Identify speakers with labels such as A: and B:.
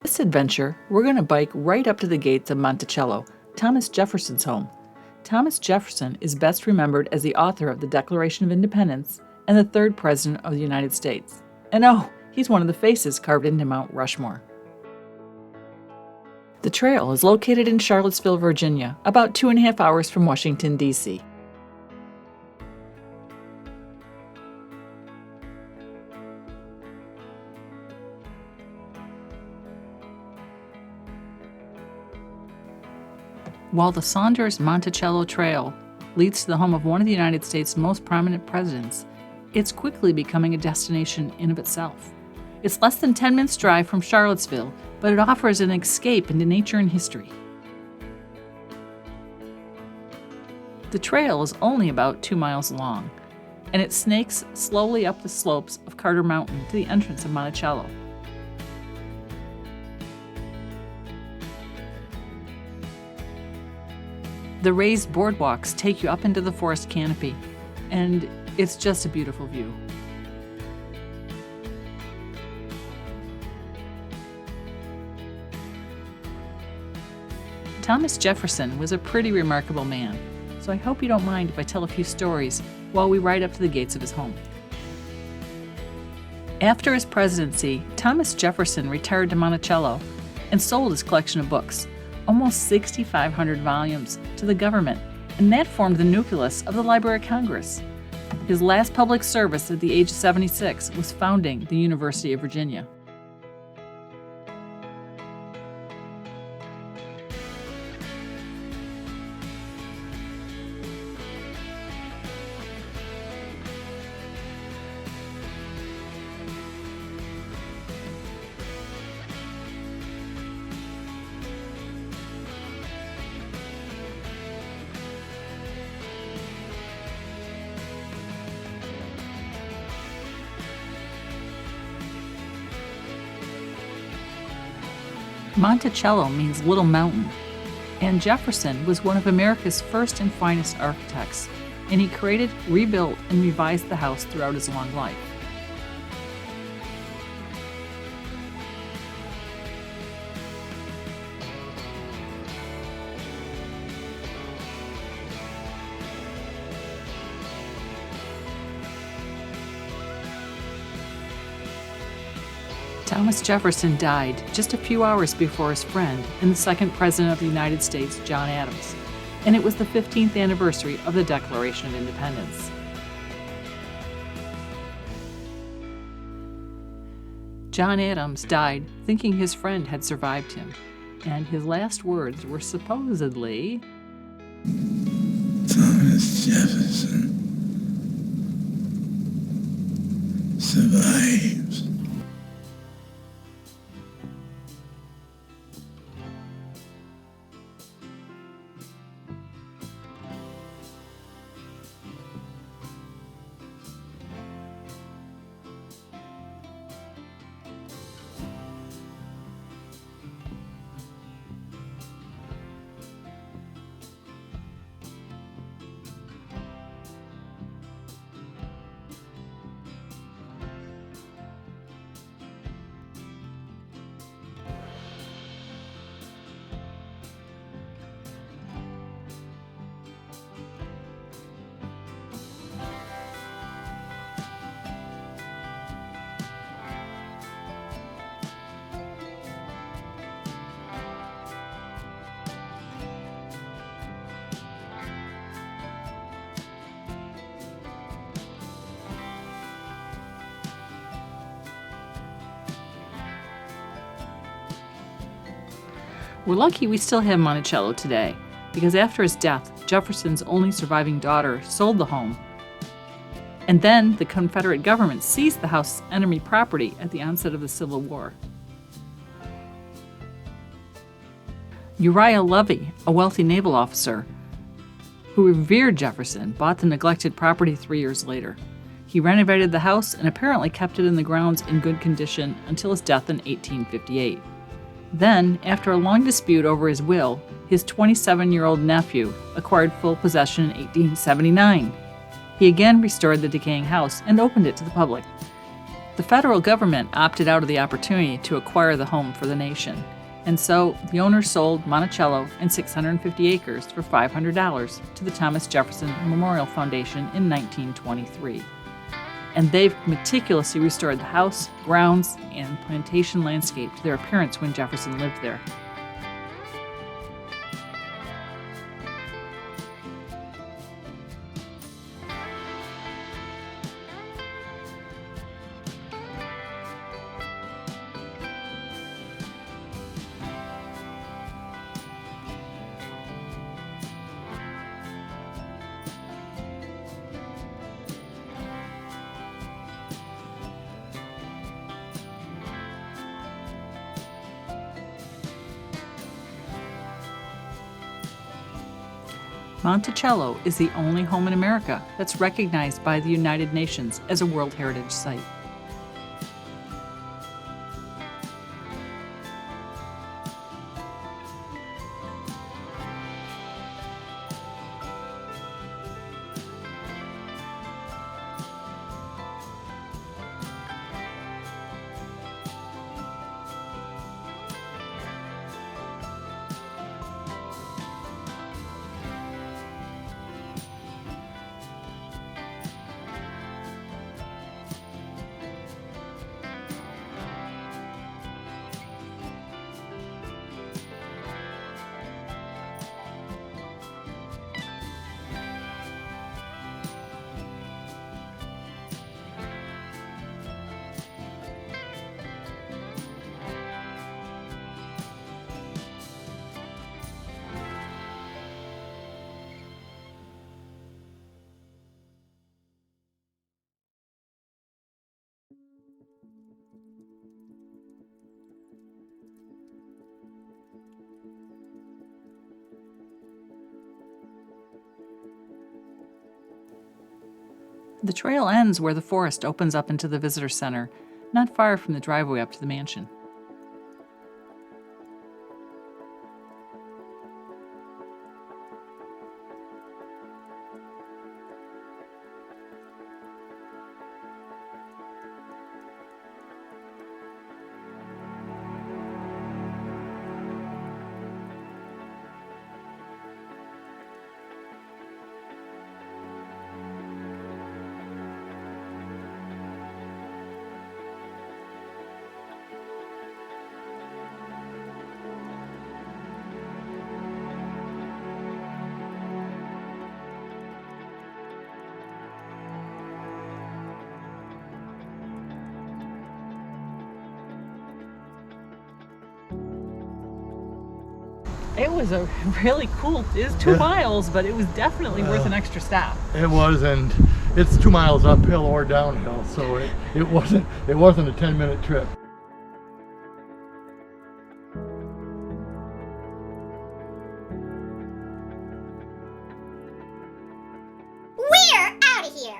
A: this adventure, we're going to bike right up to the gates of Monticello, Thomas Jefferson's home. Thomas Jefferson is best remembered as the author of the Declaration of Independence and the third President of the United States. And oh, he's one of the faces carved into Mount Rushmore. The trail is located in Charlottesville, Virginia, about 2.5 hours from Washington, D.C. While the Saunders-Monticello Trail leads to the home of one of the United States' most prominent presidents, it's quickly becoming a destination in of itself. It's less than 10 minutes drive from Charlottesville, but it offers an escape into nature and history. The trail is only about 2 miles long, and it snakes slowly up the slopes of Carter Mountain to the entrance of Monticello. The raised boardwalks take you up into the forest canopy, and it's just a beautiful view. Thomas Jefferson was a pretty remarkable man, so I hope you don't mind if I tell a few stories while we ride up to the gates of his home. After his presidency, Thomas Jefferson retired to Monticello and sold his collection of books, almost 6,500 volumes, to the government, and that formed the nucleus of the Library of Congress. His last public service at the age of 76 was founding the University of Virginia. Monticello means little mountain, and Jefferson was one of America's first and finest architects, and he created, rebuilt, and revised the house throughout his long life. Thomas Jefferson died just a few hours before his friend and the second President of the United States, John Adams, and it was the 15th anniversary of the Declaration of Independence. John Adams died thinking his friend had survived him, and his last words were supposedly,
B: "Thomas Jefferson survives."
A: We're lucky we still have Monticello today, because after his death, Jefferson's only surviving daughter sold the home, and then the Confederate government seized the house as enemy property at the onset of the Civil War. Uriah Levy, a wealthy naval officer who revered Jefferson, bought the neglected property 3 years later. He renovated the house and apparently kept it in the grounds in good condition until his death in 1858. Then, after a long dispute over his will, his 27-year-old nephew acquired full possession in 1879. He again restored the decaying house and opened it to the public. The federal government opted out of the opportunity to acquire the home for the nation, and so the owners sold Monticello and 650 acres for $500 to the Thomas Jefferson Memorial Foundation in 1923. And they've meticulously restored the house, grounds, and plantation landscape to their appearance when Jefferson lived there. Monticello is the only home in America that's recognized by the United Nations as a World Heritage Site. The trail ends where the forest opens up into the visitor center, not far from the driveway up to the mansion. It was a really cool, it was 2 miles, but it was definitely worth an extra stop.
C: It was, and it's 2 miles uphill or downhill, so it wasn't a 10-minute trip.
D: We're out of here!